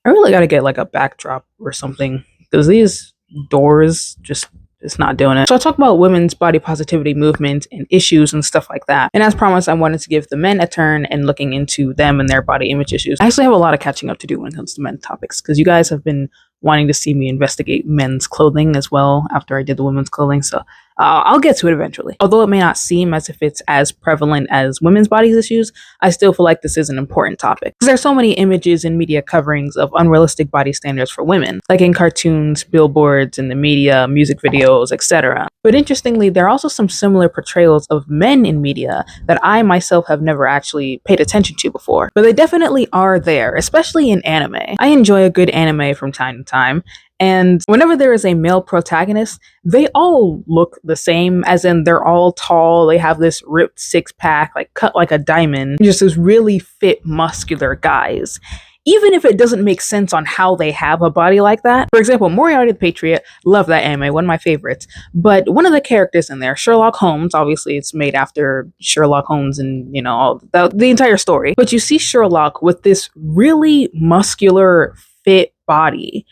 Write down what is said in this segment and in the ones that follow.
I really gotta get like a backdrop or something because these doors just it's not doing it. So I talk about women's body positivity movement and issues and stuff like that. And as promised, I wanted to give the men a turn and looking into them and their body image issues. I actually have a lot of catching up to do when it comes to men's topics because you guys have been wanting to see me investigate men's clothing as well after I did the women's clothing. So I'll get to it eventually. Although it may not seem as if it's as prevalent as women's body issues, I still feel like this is an important topic. Because there's so many images and media coverings of unrealistic body standards for women, like in cartoons, billboards, in the media, music videos, etc. But interestingly, there are also some similar portrayals of men in media that I myself have never actually paid attention to before. But they definitely are there, especially in anime. I enjoy a good anime from time to time. And whenever there is a male protagonist, they all look the same, as in they're all tall, they have this ripped six-pack, like cut like a diamond, just this really fit, muscular guys. Even if it doesn't make sense on how they have a body like that. For example, Moriarty the Patriot, love that anime, one of my favorites. But one of the characters in there, Sherlock Holmes, obviously it's made after Sherlock Holmes and, you know, all the entire story. But you see Sherlock with this really muscular, fit body.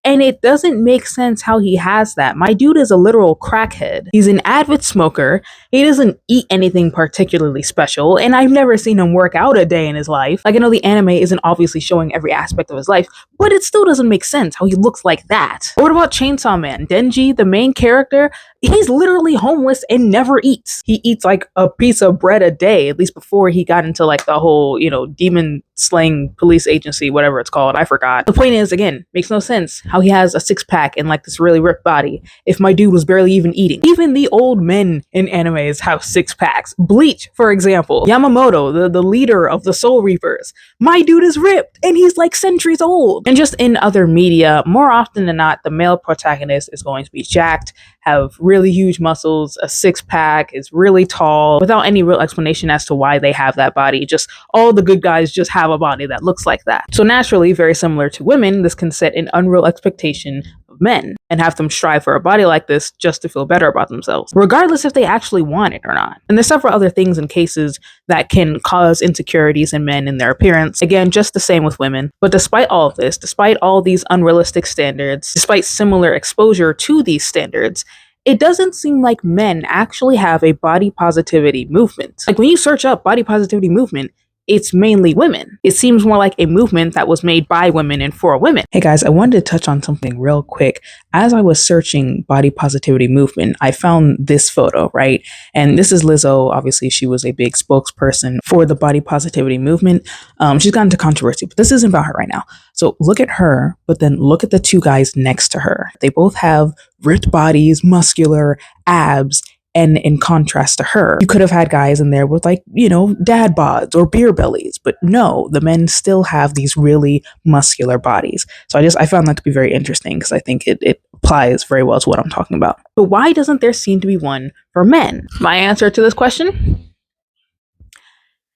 And it doesn't make sense how he has that. My dude is a literal crackhead. He's an avid smoker. He doesn't eat anything particularly special. And I've never seen him work out a day in his life. Like, I know the anime isn't obviously showing every aspect of his life, but it still doesn't make sense how he looks like that. Or what about Chainsaw Man? Denji, the main character, he's literally homeless and never eats. He eats like a piece of bread a day, at least before he got into like the whole, you know, demon slaying police agency, whatever it's called. I forgot. The point is, again, makes no sense how he has a six-pack and like this really ripped body if my dude was barely even eating. Even the old men in animes have six-packs. Bleach, for example. Yamamoto, the leader of the Soul Reapers. My dude is ripped and he's like centuries old. And just in other media, more often than not, the male protagonist is going to be jacked, have really huge muscles, a six-pack, is really tall, without any real explanation as to why they have that body. Just all the good guys just have a body that looks like that. So naturally, very similar to women, this can set an unreal expectation of men and have them strive for a body like this just to feel better about themselves, regardless if they actually want it or not. And there's several other things and cases that can cause insecurities in men in their appearance. Again, just the same with women. But despite all of this, despite all these unrealistic standards, despite similar exposure to these standards, it doesn't seem like men actually have a body positivity movement. Like when you search up body positivity movement, it's mainly women. It seems more like a movement that was made by women and for women. Hey guys, I wanted to touch on something real quick. As I was searching body positivity movement, I found this photo, right? And this is Lizzo. Obviously, she was a big spokesperson for the body positivity movement. She's gotten into controversy, but this isn't about her right now. So look at her, but then look at the two guys next to her. They both have ripped bodies, muscular abs. And in contrast to her, you could have had guys in there with like, you know, dad bods or beer bellies, but no, the men still have these really muscular bodies. So I found that to be very interesting because I think it applies very well to what I'm talking about. But why doesn't there seem to be one for men? My answer to this question?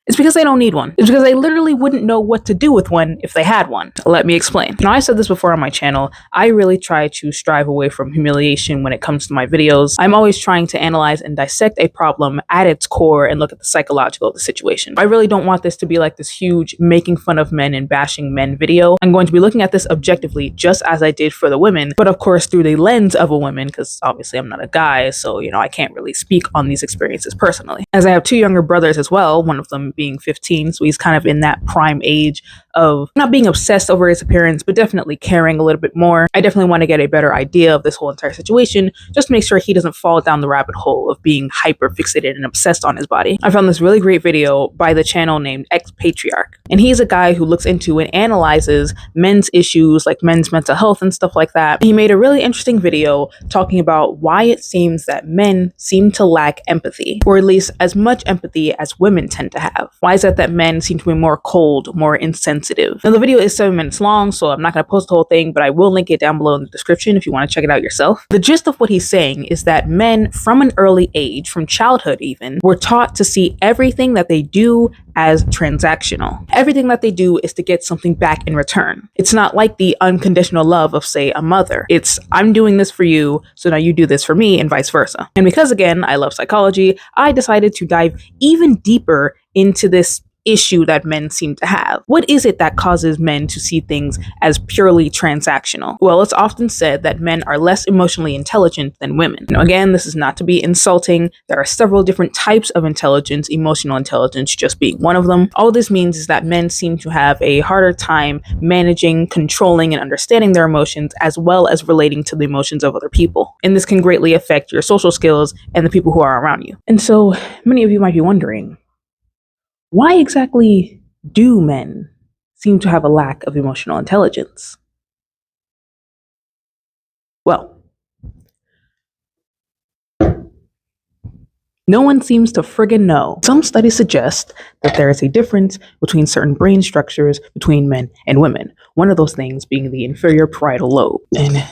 It's because they don't need one. It's because they literally wouldn't know what to do with one if they had one. Let me explain. Now, I said this before on my channel. I really try to strive away from humiliation when it comes to my videos. I'm always trying to analyze and dissect a problem at its core and look at the psychological of the situation. I really don't want this to be like this huge making fun of men and bashing men video. I'm going to be looking at this objectively, just as I did for the women, but of course through the lens of a woman, because obviously I'm not a guy, so, you know, I can't really speak on these experiences personally. As I have two younger brothers as well, one of them being 15, so he's kind of in that prime age of not being obsessed over his appearance, but definitely caring a little bit more. I definitely want to get a better idea of this whole entire situation, just to make sure he doesn't fall down the rabbit hole of being hyper fixated and obsessed on his body. I found this really great video by the channel named Exploitative, and he's a guy who looks into and analyzes men's issues like men's mental health and stuff like that. He made a really interesting video talking about why it seems that men seem to lack empathy, or at least as much empathy as women tend to have. Why is it that men seem to be more cold, more insensitive? Now, the video is 7 minutes long, so I'm not going to post the whole thing, but I will link it down below in the description if you want to check it out yourself. The gist of what he's saying is that men from an early age, from childhood even, were taught to see everything that they do as transactional. Everything that they do is to get something back in return. It's not like the unconditional love of, say, a mother. It's, I'm doing this for you, so now you do this for me, and vice versa. And because, again, I love psychology, I decided to dive even deeper into this issue that men seem to have. What is it that causes men to see things as purely transactional? Well, it's often said that men are less emotionally intelligent than women. Now, again, this is not to be insulting. There are several different types of intelligence, emotional intelligence just being one of them. All this means is that men seem to have a harder time managing, controlling, and understanding their emotions, as well as relating to the emotions of other people. And this can greatly affect your social skills and the people who are around you. And so many of you might be wondering, why exactly do men seem to have a lack of emotional intelligence? Well, no one seems to friggin' know. Some studies suggest that there is a difference between certain brain structures between men and women. One of those things being the inferior parietal lobe. And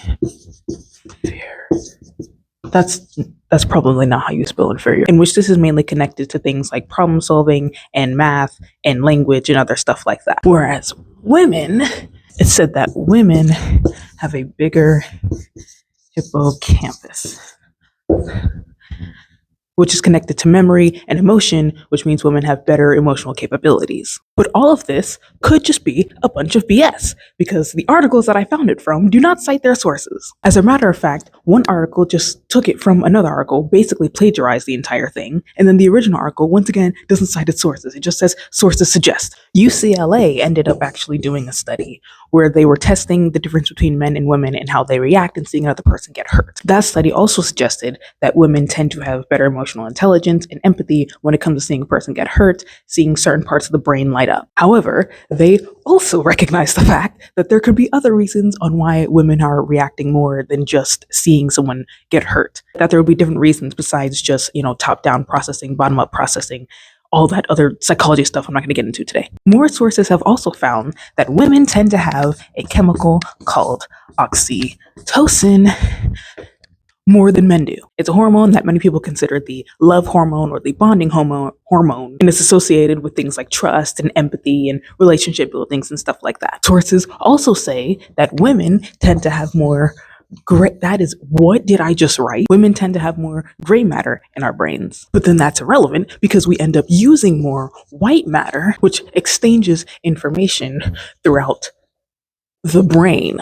that's probably not how you spell inferior, in which this is mainly connected to things like problem solving and math and language and other stuff like that. Whereas women, it's said that women have a bigger hippocampus, which is connected to memory and emotion, which means women have better emotional capabilities. But all of this could just be a bunch of BS, because the articles that I found it from do not cite their sources. As a matter of fact, one article just took it from another article, basically plagiarized the entire thing, and then the original article, once again, doesn't cite its sources. It just says, sources suggest. UCLA ended up actually doing a study where they were testing the difference between men and women and how they react and seeing another person get hurt. That study also suggested that women tend to have better emotional intelligence and empathy when it comes to seeing a person get hurt, seeing certain parts of the brain light up. However, they also recognize the fact that there could be other reasons on why women are reacting more than just seeing someone get hurt. That there would be different reasons besides just, top-down processing, bottom-up processing, all that other psychology stuff I'm not going to get into today. More sources have also found that women tend to have a chemical called oxytocin more than men do. It's a hormone that many people consider the love hormone or the bonding hormone, and it's associated with things like trust and empathy and relationship buildings and stuff like that. Sources also say that women tend to have more that is, what did I just write? Women tend to have more gray matter in our brains. But then that's irrelevant because we end up using more white matter, which exchanges information throughout the brain.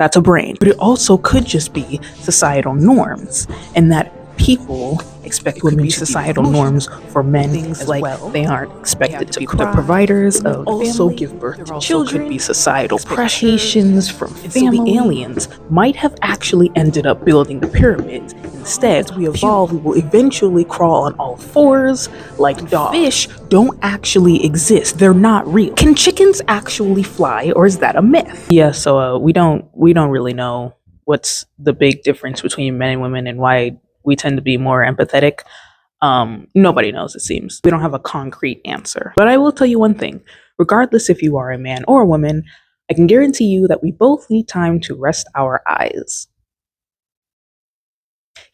That's a brain. But it also could just be societal norms, and that people expect women to be societal norms for men as like well. They aren't expected to be the providers of also give birth to children. Could be societal pressures from family. So the aliens might have actually ended up building the pyramids. Instead, we evolve, we will eventually crawl on all fours like dogs. Fish don't actually exist. They're not real. Can chickens actually fly, or is that a myth? Yeah, so we don't really know what's the big difference between men and women and why we tend to be more empathetic. Nobody knows, it seems. We don't have a concrete answer. But I will tell you one thing. Regardless if you are a man or a woman, I can guarantee you that we both need time to rest our eyes.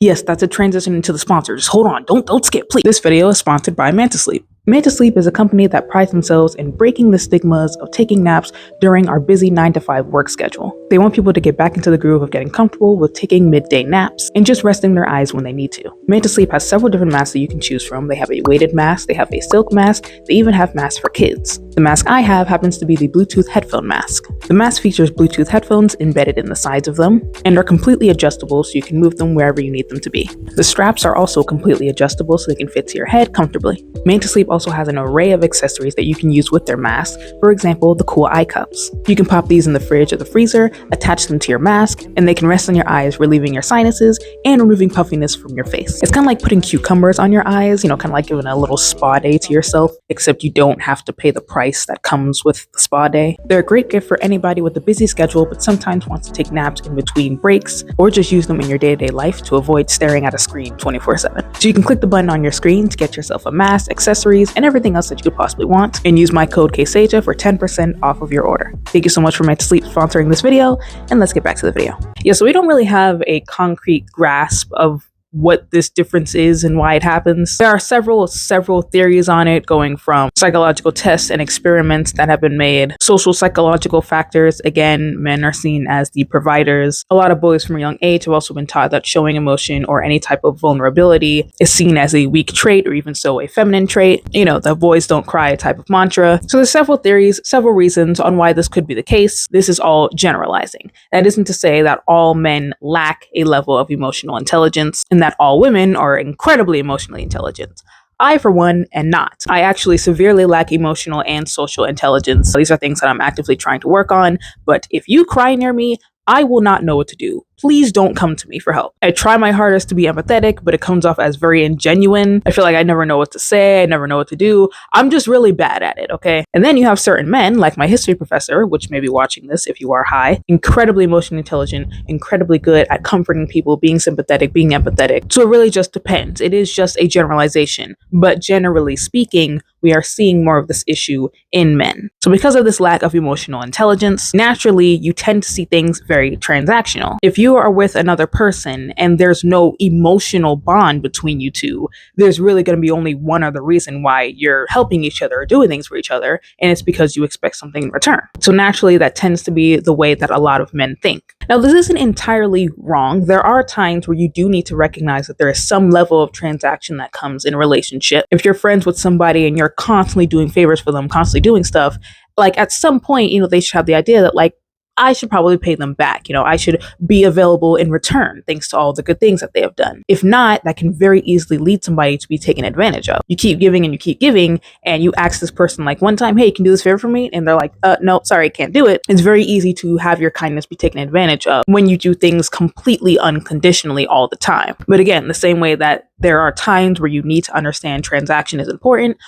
Yes, that's a transition into the sponsor. Just hold on. Don't skip, please. This video is sponsored by Manta Sleep. Manta Sleep is a company that prides themselves in breaking the stigmas of taking naps during our busy 9-to-5 work schedule. They want people to get back into the groove of getting comfortable with taking midday naps and just resting their eyes when they need to. Manta Sleep has several different masks that you can choose from. They have a weighted mask, they have a silk mask, they even have masks for kids. The mask I have happens to be the Bluetooth headphone mask. The mask features Bluetooth headphones embedded in the sides of them and are completely adjustable so you can move them wherever you need them to be. The straps are also completely adjustable so they can fit to your head comfortably. Manta Sleep also has an array of accessories that you can use with their mask. For example, the cool eye cups. You can pop these in the fridge or the freezer, attach them to your mask, and they can rest on your eyes, relieving your sinuses and removing puffiness from your face. It's kind of like putting cucumbers on your eyes, kind of like giving a little spa day to yourself, except you don't have to pay the price that comes with the spa day. They're a great gift for anybody with a busy schedule but sometimes wants to take naps in between breaks, or just use them in your day-to-day life to avoid staring at a screen 24/7. So you can click the button on your screen to get yourself a mask, accessories, and everything else that you could possibly want, and use my code KSAJA for 10% off of your order. Thank you so much for Manta Sleep sponsoring this video, and let's get back to the video. Yeah, so we don't really have a concrete grasp of what this difference is and why it happens. There are several theories on it, going from psychological tests and experiments that have been made, social psychological factors. Again, men are seen as the providers. A lot of boys from a young age have also been taught that showing emotion or any type of vulnerability is seen as a weak trait, or even so a feminine trait. The boys don't cry type of mantra. So there's several theories, several reasons on why this could be the case. This is all generalizing. That isn't to say that all men lack a level of emotional intelligence and that all women are incredibly emotionally intelligent. I, for one, am not. I actually severely lack emotional and social intelligence. These are things that I'm actively trying to work on, but if you cry near me, I will not know what to do. Please don't come to me for help. I try my hardest to be empathetic, but it comes off as very ingenuine. I feel like I never know what to say. I never know what to do. I'm just really bad at it, okay? And then you have certain men, like my history professor, which may be watching this if you are high, incredibly emotionally intelligent, incredibly good at comforting people, being sympathetic, being empathetic. So it really just depends. It is just a generalization. But generally speaking, we are seeing more of this issue in men. So because of this lack of emotional intelligence, naturally, you tend to see things very transactional. If you are with another person and there's no emotional bond between you two, there's really going to be only one other reason why you're helping each other or doing things for each other, and it's because you expect something in return. So naturally, that tends to be the way that a lot of men think. Now, this isn't entirely wrong. There are times where you do need to recognize that there is some level of transaction that comes in a relationship. If you're friends with somebody and you're constantly doing favors for them, constantly doing stuff, like at some point, they should have the idea that like, I should probably pay them back. I should be available in return thanks to all the good things that they have done. If not, that can very easily lead somebody to be taken advantage of. You keep giving and you keep giving, and you ask this person like one time, hey, can you do this favor for me? And they're like, no, sorry, can't do it. It's very easy to have your kindness be taken advantage of when you do things completely unconditionally all the time. But again, the same way that there are times where you need to understand transaction is important,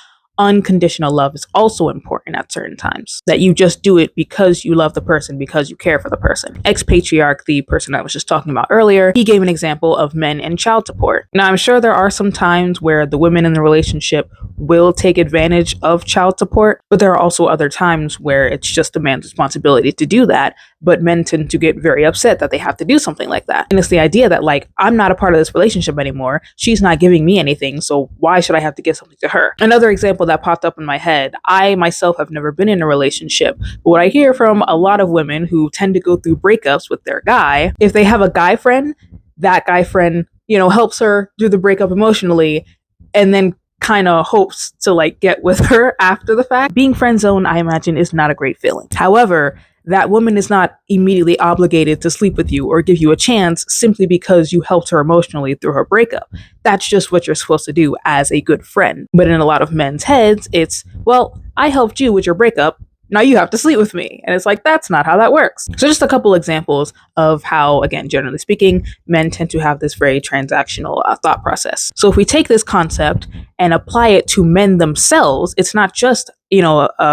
unconditional love is also important at certain times. That you just do it because you love the person, because you care for the person. Ex-patriarch, the person I was just talking about earlier, he gave an example of men and child support. Now, I'm sure there are some times where the women in the relationship will take advantage of child support, but there are also other times where it's just the man's responsibility to do that, but men tend to get very upset that they have to do something like that. And it's the idea that like, I'm not a part of this relationship anymore. She's not giving me anything, so why should I have to give something to her? Another example that popped up in my head, I myself have never been in a relationship, but what I hear from a lot of women who tend to go through breakups with their guy, if they have a guy friend, that guy friend, helps her do the breakup emotionally, and then kind of hopes to like get with her after the fact. Being friend zoned, I imagine, is not a great feeling. However, that woman is not immediately obligated to sleep with you or give you a chance simply because you helped her emotionally through her breakup. That's just what you're supposed to do as a good friend. But in a lot of men's heads, it's, well, I helped you with your breakup, now you have to sleep with me. And it's like, that's not how that works. So just a couple examples of how, again, generally speaking, men tend to have this very transactional thought process. So if we take this concept and apply it to men themselves, it's not just,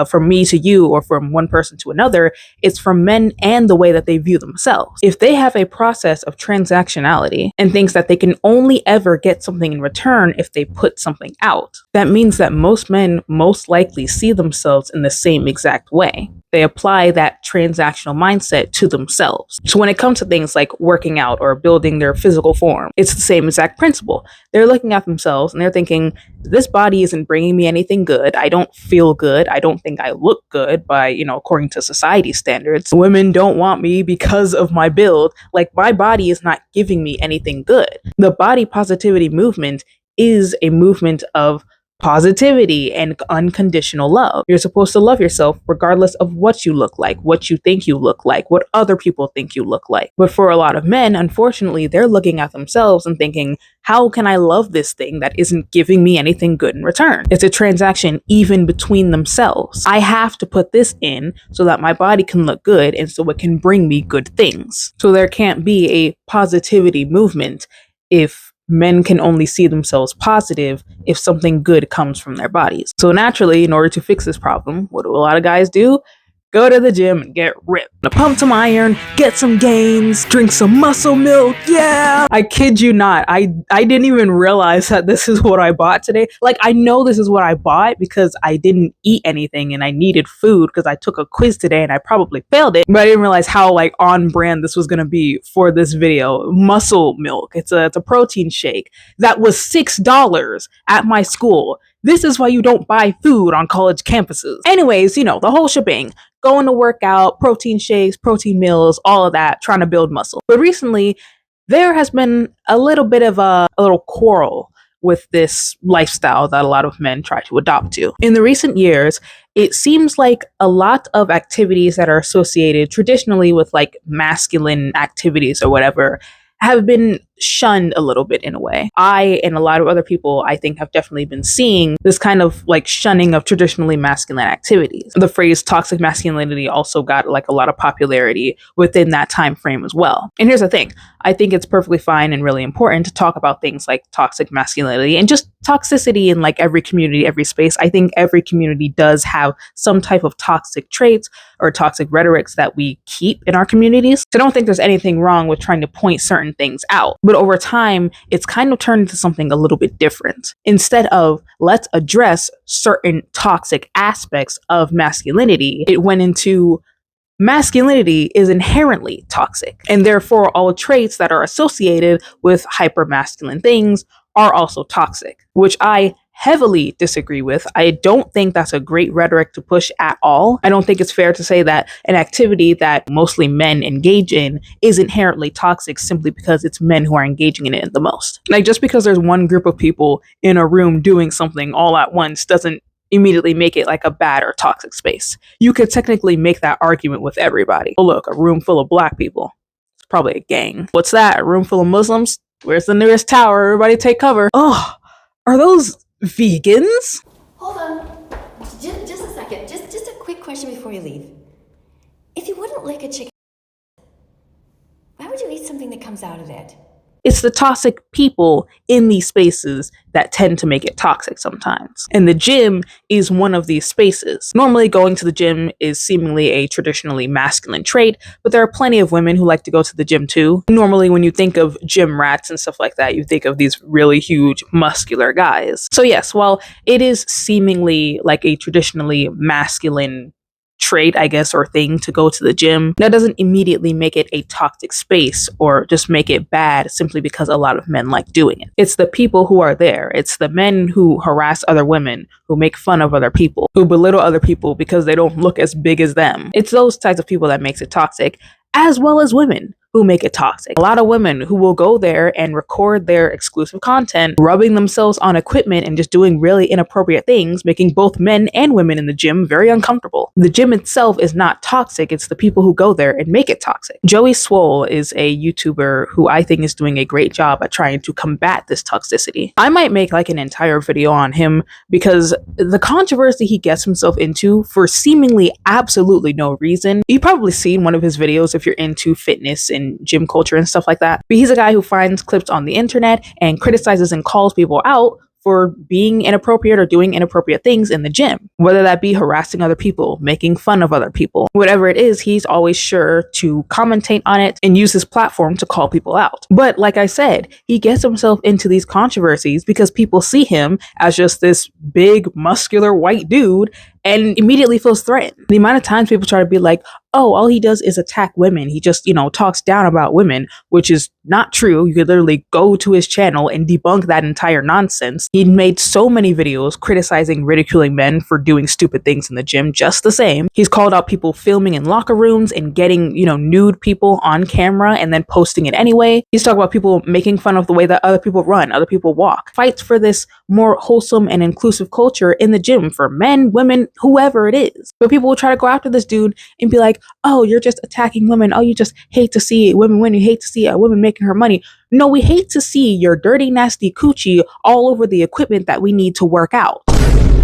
from me to you or from one person to another, it's from men and the way that they view themselves. If they have a process of transactionality and thinks that they can only ever get something in return if they put something out, that means that most men most likely see themselves in the same exact way. They apply that transactional mindset to themselves. So when it comes to things like working out or building their physical form, it's the same exact principle. They're looking at themselves and they're thinking, this body isn't bringing me anything good. I don't feel good. I don't think I look good by, according to society standards. Women don't want me because of my build. Like, my body is not giving me anything good. The body positivity movement is a movement of positivity and unconditional love. You're supposed to love yourself regardless of what you look like, what you think you look like, what other people think you look like. But for a lot of men, unfortunately, they're looking at themselves and thinking, how can I love this thing that isn't giving me anything good in return? It's a transaction even between themselves. I have to put this in so that my body can look good and so it can bring me good things. So there can't be a positivity movement if men can only see themselves positive if something good comes from their bodies. So naturally, in order to fix this problem, what do a lot of guys do? go to the gym and get ripped. Pump some iron, get some gains, drink some muscle milk, yeah! I kid you not, I didn't even realize that this is what I bought today. Like, I know this is what I bought because I didn't eat anything and I needed food because I took a quiz today and I probably failed it, but I didn't realize how like on brand this was gonna be for this video. Muscle milk, it's a protein shake that was $6 at my school. This is why you don't buy food on college campuses. Anyways, the whole shebang. Going to work out, protein shakes, protein meals, all of that, trying to build muscle. But recently, there has been a little bit of a little quarrel with this lifestyle that a lot of men try to adopt to. In the recent years, it seems like a lot of activities that are associated traditionally with like masculine activities or whatever have been shunned a little bit in a way. I and a lot of other people, I think, have definitely been seeing this kind of like shunning of traditionally masculine activities. The phrase toxic masculinity also got like a lot of popularity within that time frame as well. And here's the thing, I think it's perfectly fine and really important to talk about things like toxic masculinity and just toxicity in like every community, every space. I think every community does have some type of toxic traits or toxic rhetorics that we keep in our communities. So I don't think there's anything wrong with trying to point certain things out. But over time, it's kind of turned into something a little bit different. Instead of let's address certain toxic aspects of masculinity, it went into masculinity is inherently toxic. And therefore, all traits that are associated with hypermasculine things are also toxic, which I heavily disagree with. I don't think that's a great rhetoric to push at all. I don't think it's fair to say that an activity that mostly men engage in is inherently toxic simply because it's men who are engaging in it the most. Like, just because there's one group of people in a room doing something all at once doesn't immediately make it like a bad or toxic space. You could technically make that argument with everybody. Oh, look, a room full of black people. It's probably a gang. What's that? A room full of Muslims? Where's the nearest tower? Everybody take cover. Oh, are those vegans? Hold on. Just a second. Just a quick question before you leave. If you wouldn't lick a chicken, why would you eat something that comes out of it? It's the toxic people in these spaces that tend to make it toxic sometimes. And the gym is one of these spaces. Normally, going to the gym is seemingly a traditionally masculine trait, but there are plenty of women who like to go to the gym too. Normally, when you think of gym rats and stuff like that, you think of these really huge, muscular guys. So yes, while it is seemingly like a traditionally masculine trait, I guess, or thing to go to the gym, that doesn't immediately make it a toxic space or just make it bad simply because a lot of men like doing it. It's the people who are there. It's the men who harass other women, who make fun of other people, who belittle other people because they don't look as big as them. It's those types of people that makes it toxic, as well as women who make it toxic. A lot of women who will go there and record their exclusive content, rubbing themselves on equipment and just doing really inappropriate things, making both men and women in the gym very uncomfortable. The gym itself is not toxic, it's the people who go there and make it toxic. Joey Swole is a YouTuber who I think is doing a great job at trying to combat this toxicity. I might make like an entire video on him because the controversy he gets himself into for seemingly absolutely no reason. You've probably seen one of his videos if you're into fitness and gym culture and stuff like that. But he's a guy who finds clips on the internet and criticizes and calls people out for being inappropriate or doing inappropriate things in the gym, whether that be harassing other people, making fun of other people, whatever it is, he's always sure to commentate on it and use his platform to call people out. But like I said, he gets himself into these controversies because people see him as just this big, muscular white dude and immediately feels threatened. The amount of times people try to be like, oh, all he does is attack women. He just, talks down about women, which is not true. You could literally go to his channel and debunk that entire nonsense. He made so many videos criticizing, ridiculing men for doing stupid things in the gym just the same. He's called out people filming in locker rooms and getting, nude people on camera and then posting it anyway. He's talking about people making fun of the way that other people run, other people walk. Fights for this more wholesome and inclusive culture in the gym for men, women, whoever it is. But people will try to go after this dude and be like, oh, you're just attacking women. Oh, you just hate to see women win. You hate to see a woman making her money. No, we hate to see your dirty, nasty coochie all over the equipment that we need to work out.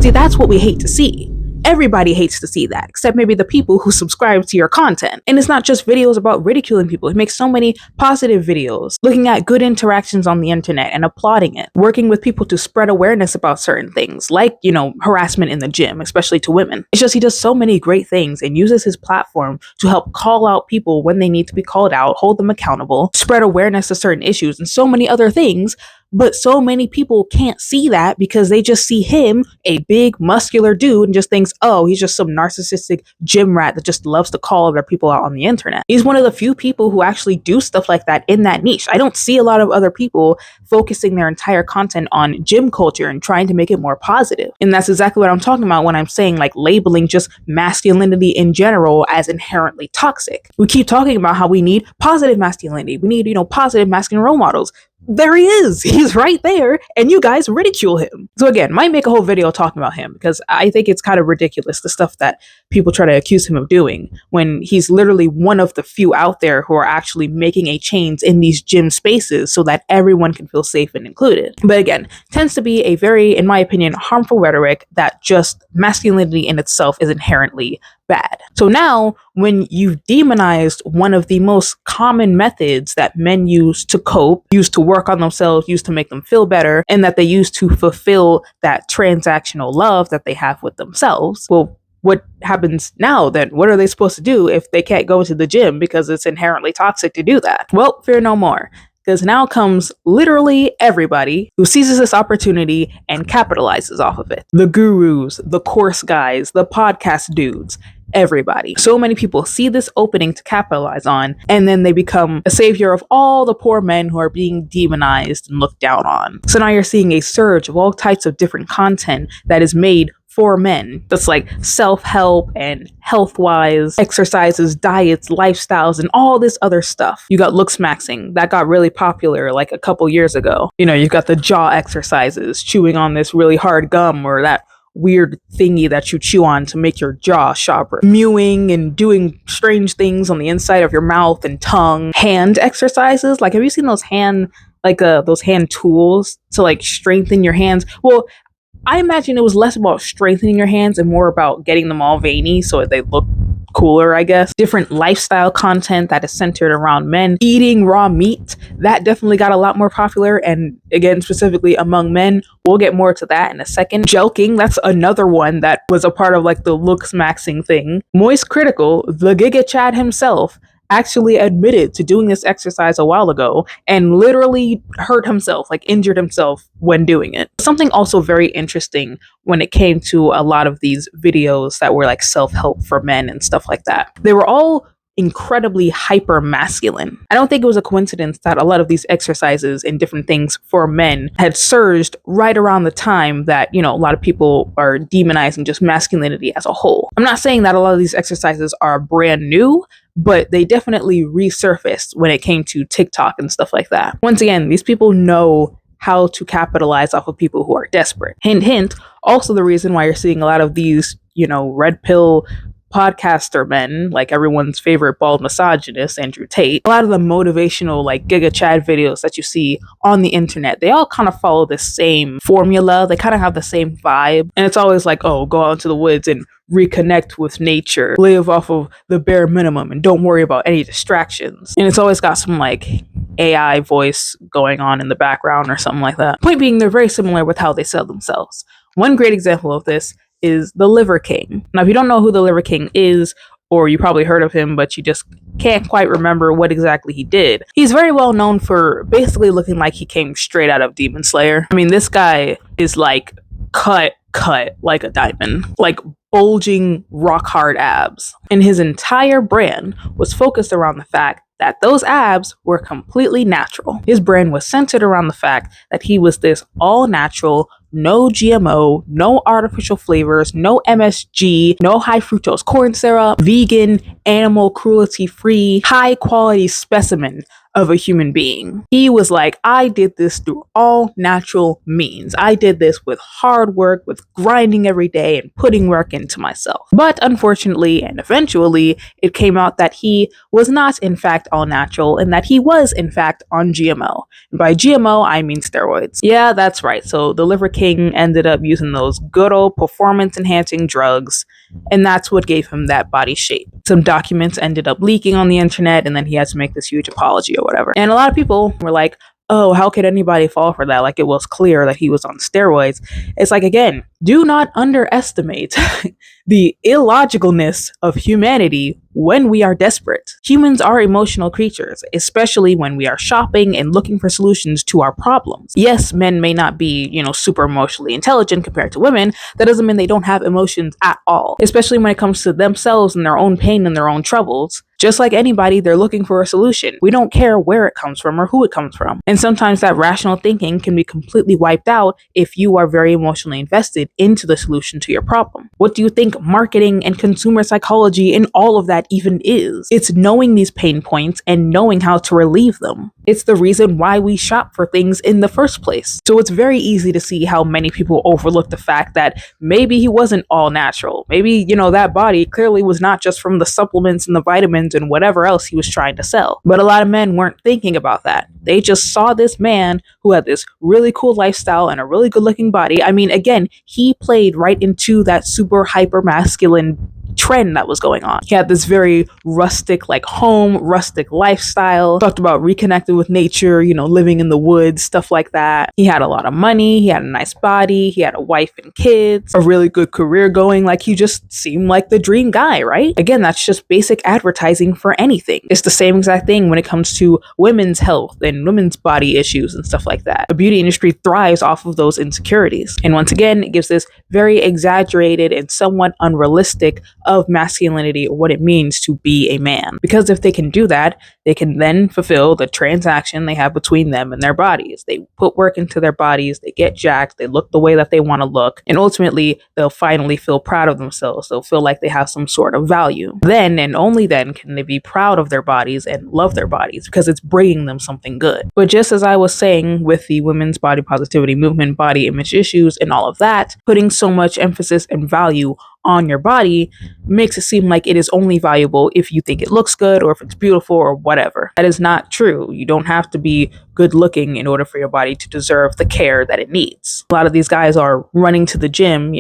See, that's what we hate to see. Everybody hates to see that, except maybe the people who subscribe to your content. And it's not just videos about ridiculing people. He makes so many positive videos, looking at good interactions on the internet and applauding it, working with people to spread awareness about certain things, like, harassment in the gym, especially to women. It's just he does so many great things and uses his platform to help call out people when they need to be called out, hold them accountable, spread awareness to certain issues, and so many other things. But so many people can't see that because they just see him, a big muscular dude, and just thinks, oh, he's just some narcissistic gym rat that just loves to call other people out on the internet. He's one of the few people who actually do stuff like that in that niche. I don't see a lot of other people focusing their entire content on gym culture and trying to make it more positive. And that's exactly what I'm talking about when I'm saying like labeling just masculinity in general as inherently toxic. We keep talking about how we need positive masculinity. We need, positive masculine role models. There he is. He's right there, and you guys ridicule him. So again, might make a whole video talking about him because I think it's kind of ridiculous, the stuff that people try to accuse him of doing when he's literally one of the few out there who are actually making a change in these gym spaces so that everyone can feel safe and included. But again, tends to be a very, in my opinion, harmful rhetoric that just masculinity in itself is inherently bad. So now, when you've demonized one of the most common methods that men use to cope, use to work on themselves, use to make them feel better, and that they use to fulfill that transactional love that they have with themselves, well, what happens now then? What are they supposed to do if they can't go to the gym because it's inherently toxic to do that? Well, fear no more. Because now comes literally everybody who seizes this opportunity and capitalizes off of it. The gurus, the course guys, the podcast dudes, everybody. So many people see this opening to capitalize on, and then they become a savior of all the poor men who are being demonized and looked down on. So now you're seeing a surge of all types of different content that is made for men. That's like self-help and health-wise, exercises, diets, lifestyles, and all this other stuff. You got looks maxing. That got really popular like a couple years ago. You've got the jaw exercises, chewing on this really hard gum or that weird thingy that you chew on to make your jaw sharper. Mewing and doing strange things on the inside of your mouth and tongue. Hand exercises. Like, have you seen those hand tools to like strengthen your hands? Well, I imagine it was less about strengthening your hands and more about getting them all veiny so they look cooler, I guess. Different lifestyle content that is centered around men. Eating raw meat, that definitely got a lot more popular, and again, specifically among men. We'll get more to that in a second. Jelking, that's another one that was a part of like the looks maxing thing. Moist Critical, the Giga Chad himself, actually admitted to doing this exercise a while ago and literally hurt himself, like injured himself when doing it. Something also very interesting when it came to a lot of these videos that were like self-help for men and stuff like that. They were all incredibly hyper masculine. I don't think it was a coincidence that a lot of these exercises and different things for men had surged right around the time that, a lot of people are demonizing just masculinity as a whole. I'm not saying that a lot of these exercises are brand new, but they definitely resurfaced when it came to TikTok and stuff like that. Once again, these people know how to capitalize off of people who are desperate. Hint, hint, also the reason why you're seeing a lot of these, red pill podcaster men, like everyone's favorite bald misogynist, Andrew Tate. A lot of the motivational, like Giga Chad videos that you see on the internet, they all kind of follow the same formula. They kind of have the same vibe. And it's always like, oh, go out into the woods and reconnect with nature, live off of the bare minimum, and don't worry about any distractions. And it's always got some like AI voice going on in the background or something like that. Point being, they're very similar with how they sell themselves. One great example of this is the Liver King. Now, if you don't know who the Liver King is, or you probably heard of him, but you just can't quite remember what exactly he did, he's very well known for basically looking like he came straight out of Demon Slayer. I mean, this guy is like cut like a diamond, like bulging rock hard abs. And his entire brand was focused around the fact that those abs were completely natural. His brand was centered around the fact that he was this all natural, no GMO, no artificial flavors, no MSG, no high fructose corn syrup, vegan, animal cruelty free, high quality specimen of a human being. He was like, I did this through all natural means. I did this with hard work, with grinding every day and putting work into myself. But unfortunately, and eventually, it came out that he was not in fact all natural and that he was in fact on GMO. And by GMO, I mean steroids. Yeah, that's right. So the Liver King king ended up using those good old performance enhancing drugs, and that's what gave him that body shape. Some documents ended up leaking on the internet, and then he had to make this huge apology or whatever. And a lot of people were like, oh, how could anybody fall for that? Like, it was clear that he was on steroids. It's like, again, do not underestimate the illogicalness of humanity when we are desperate. Humans are emotional creatures, especially when we are shopping and looking for solutions to our problems. Yes, men may not be, super emotionally intelligent compared to women. That doesn't mean they don't have emotions at all, especially when it comes to themselves and their own pain and their own troubles. Just like anybody, they're looking for a solution. We don't care where it comes from or who it comes from. And sometimes that rational thinking can be completely wiped out if you are very emotionally invested into the solution to your problem. What do you think marketing and consumer psychology and all of that even is? It's knowing these pain points and knowing how to relieve them. It's the reason why we shop for things in the first place. So it's very easy to see how many people overlook the fact that maybe he wasn't all natural. Maybe, that body clearly was not just from the supplements and the vitamins and whatever else he was trying to sell. But a lot of men weren't thinking about that. They just saw this man who had this really cool lifestyle and a really good looking body. I mean, again, he played right into that super hyper masculine trend that was going on. He had this very rustic home, rustic lifestyle, talked about reconnecting with nature, living in the woods, stuff like that. He had a lot of money, he had a nice body, he had a wife and kids, a really good career going. Like, he just seemed like the dream guy, right? Again, that's just basic advertising for anything. It's the same exact thing when it comes to women's health and women's body issues and stuff like that. The beauty industry thrives off of those insecurities. And once again, it gives this very exaggerated and somewhat unrealistic of masculinity or what it means to be a man. Because if they can do that, they can then fulfill the transaction they have between them and their bodies. They put work into their bodies, they get jacked, they look the way that they want to look, and ultimately they'll finally feel proud of themselves. They'll feel like they have some sort of value. Then and only then can they be proud of their bodies and love their bodies because it's bringing them something good. But just as I was saying with the women's body positivity movement, body image issues, and all of that, putting so much emphasis and value on your body makes it seem like it is only valuable if you think it looks good or if it's beautiful or whatever. That is not true. You don't have to be good looking in order for your body to deserve the care that it needs. A lot of these guys are running to the gym,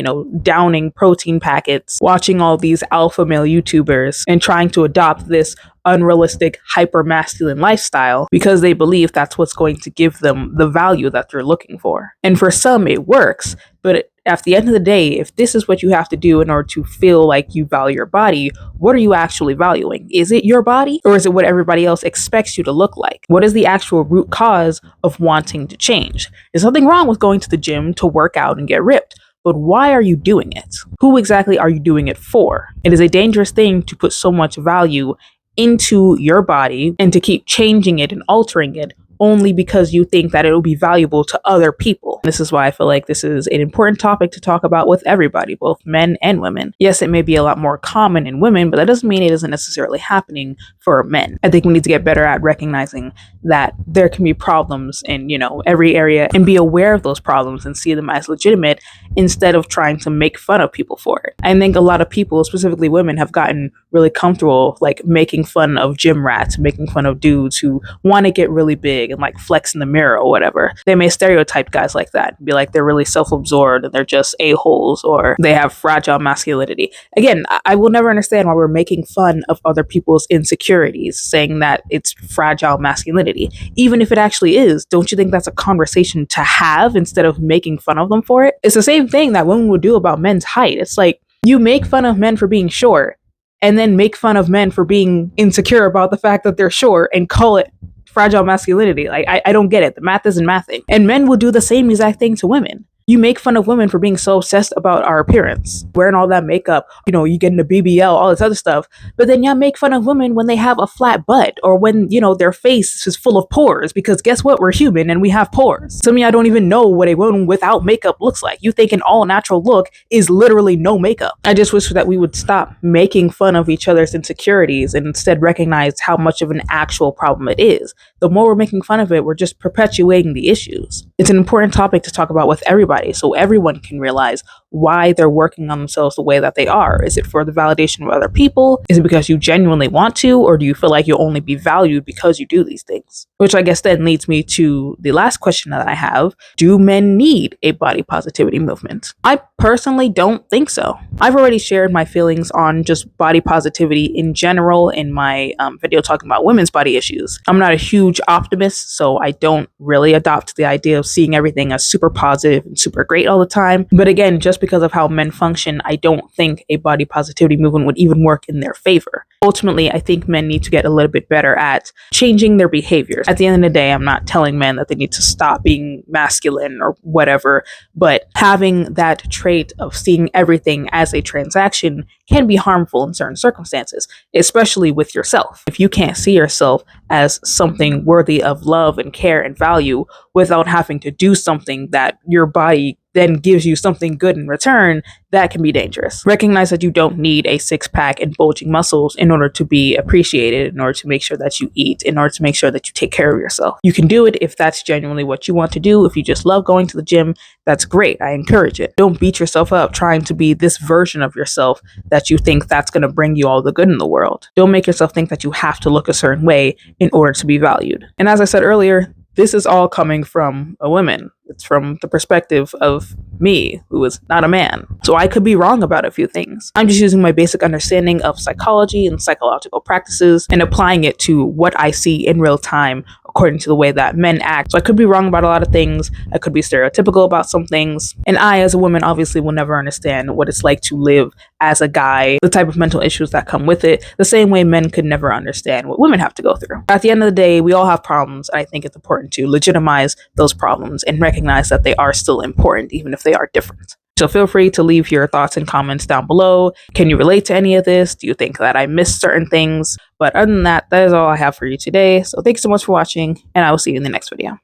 downing protein packets, watching all these alpha male YouTubers and trying to adopt this unrealistic, hyper masculine lifestyle because they believe that's what's going to give them the value that they're looking for. And for some, it works, but at the end of the day, if this is what you have to do in order to feel like you value your body, what are you actually valuing? Is it your body or is it what everybody else expects you to look like? What is the actual root cause of wanting to change? There's nothing wrong with going to the gym to work out and get ripped. But why are you doing it? Who exactly are you doing it for? It is a dangerous thing to put so much value into your body and to keep changing it and altering it only because you think that it will be valuable to other people. This is why I feel like this is an important topic to talk about with everybody, both men and women. Yes, it may be a lot more common in women, but that doesn't mean it isn't necessarily happening for men. I think we need to get better at recognizing that there can be problems in, every area and be aware of those problems and see them as legitimate instead of trying to make fun of people for it. I think a lot of people, specifically women, have gotten really comfortable making fun of gym rats, making fun of dudes who want to get really big and flex in the mirror or whatever. They may stereotype guys like that and be like they're really self-absorbed and they're just a-holes or they have fragile masculinity. Again, I will never understand why we're making fun of other people's insecurities, saying that it's fragile masculinity. Even if it actually is, don't you think that's a conversation to have instead of making fun of them for it? It's the same thing that women would do about men's height. It's like you make fun of men for being short and then make fun of men for being insecure about the fact that they're short and call it fragile masculinity. I don't get it. The math isn't mathing. And men will do the same exact thing to women. You make fun of women for being so obsessed about our appearance, wearing all that makeup, you get into BBL, all this other stuff. But then y'all make fun of women when they have a flat butt or when, their face is full of pores because guess what? We're human and we have pores. Some of y'all don't even know what a woman without makeup looks like. You think an all natural look is literally no makeup. I just wish that we would stop making fun of each other's insecurities and instead recognize how much of an actual problem it is. The more we're making fun of it, we're just perpetuating the issues. It's an important topic to talk about with everybody. body so everyone can realize why they're working on themselves the way that they are. Is it for the validation of other people? Is it because you genuinely want to, or do you feel like you'll only be valued because you do these things? Which I guess then leads me to the last question that I have. Do men need a body positivity movement? I personally don't think so. I've already shared my feelings on just body positivity in general in my video talking about women's body issues. I'm not a huge optimist, so I don't really adopt the idea of seeing everything as super positive and super great all the time. But again, just because of how men function, I don't think a body positivity movement would even work in their favor. Ultimately, I think men need to get a little bit better at changing their behaviors. At the end of the day, I'm not telling men that they need to stop being masculine or whatever, but having that trait of seeing everything as a transaction can be harmful in certain circumstances, especially with yourself. If you can't see yourself as something worthy of love and care and value without having to do something that your body then gives you something good in return, that can be dangerous. Recognize that you don't need a six pack and bulging muscles in order to be appreciated, in order to make sure that you eat, in order to make sure that you take care of yourself. You can do it if that's genuinely what you want to do. If you just love going to the gym, that's great. I encourage it. Don't beat yourself up trying to be this version of yourself that you think that's going to bring you all the good in the world. Don't make yourself think that you have to look a certain way in order to be valued. And as I said earlier, this is all coming from a woman. It's from the perspective of me, who is not a man. So I could be wrong about a few things. I'm just using my basic understanding of psychology and psychological practices and applying it to what I see in real time according to the way that men act. So I could be wrong about a lot of things. I could be stereotypical about some things. And I, as a woman, obviously will never understand what it's like to live as a guy, the type of mental issues that come with it, the same way men could never understand what women have to go through. At the end of the day, we all have problems. And I think it's important to legitimize those problems and recognize that they are still important, even if they are different. So feel free to leave your thoughts and comments down below. Can you relate to any of this? Do you think that I missed certain things? But other than that, that is all I have for you today. So thanks so much for watching, and I will see you in the next video.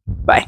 Bye.